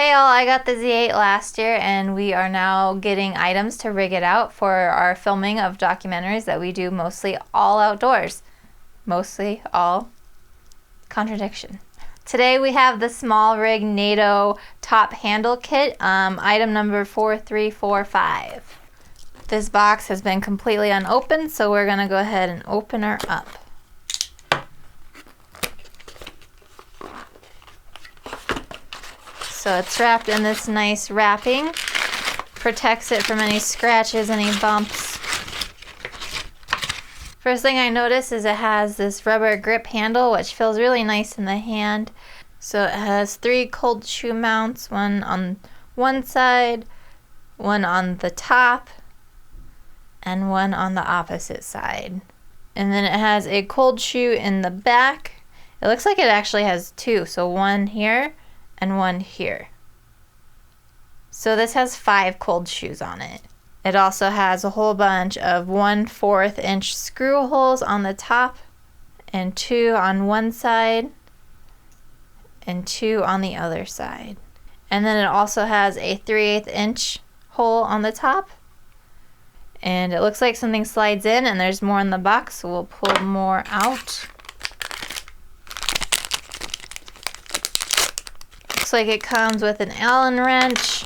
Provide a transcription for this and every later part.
Hey all, I got the Z8 last year and we are now getting items to rig it out for our filming of documentaries that we do mostly all outdoors. Mostly all. Contradiction. Today we have the SmallRig NATO Top Handle kit, item number 4345. This box has been completely unopened, so we're gonna go ahead and open her up. So it's wrapped in this nice wrapping, protects it from any scratches, any bumps. First thing I notice is it has this rubber grip handle, which feels really nice in the hand. So it has 3 cold shoe mounts, one on one side, one on the top, and one on the opposite side. And then it has a cold shoe in the back. It looks like it actually has 2, so one here and one here. So this has 5 cold shoes on it. It also has a whole bunch of 1/4 inch screw holes on the top, and 2 on one side, and 2 on the other side. And then it also has a 3/8 inch hole on the top. And it looks like something slides in, and there's more in the box, so we'll pull more out. Looks like it comes with an Allen wrench.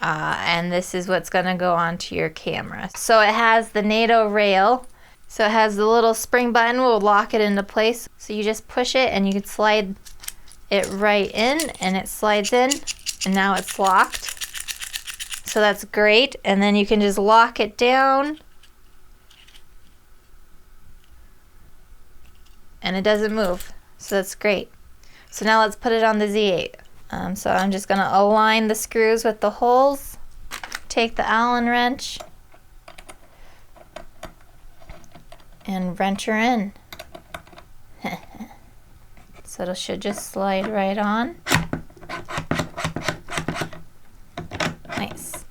And this is what's going to go onto your camera. So it has the NATO rail. So it has the little spring button, will lock it into place. So you just push it and you can slide it right in, and it slides in, and now it's locked. So that's great. And then you can just lock it down, and it doesn't move. So that's great. So now let's put it on the Z8. So I'm just going to align the screws with the holes, take the Allen wrench, and wrench her in. So it should just slide right on. Nice.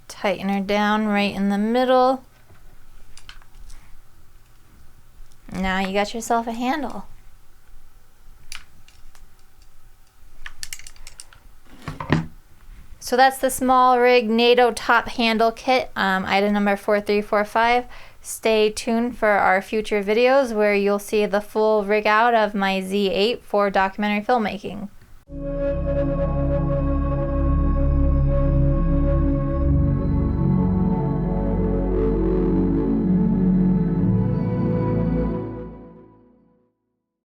Tighten her down right in the middle. Now you got yourself a handle. So that's the SmallRig NATO Top Handle kit, item number 4345. Stay tuned for our future videos where you'll see the full rig out of my Z8 for documentary filmmaking.